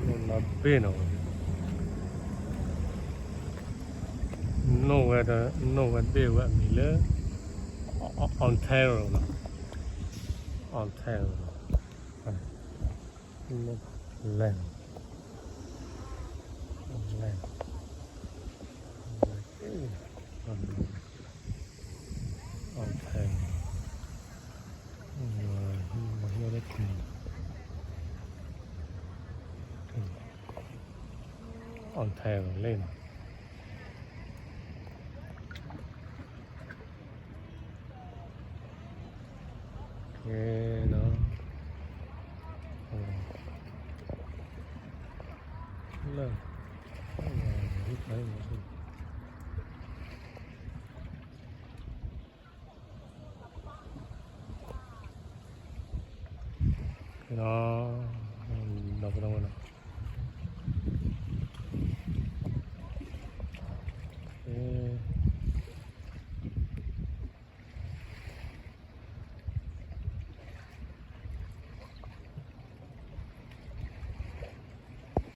non appena no at be what me le Ontario Ontario land land Ontario nó đã Ontario lên nghe nó lên hít thấy nó đâu có đâu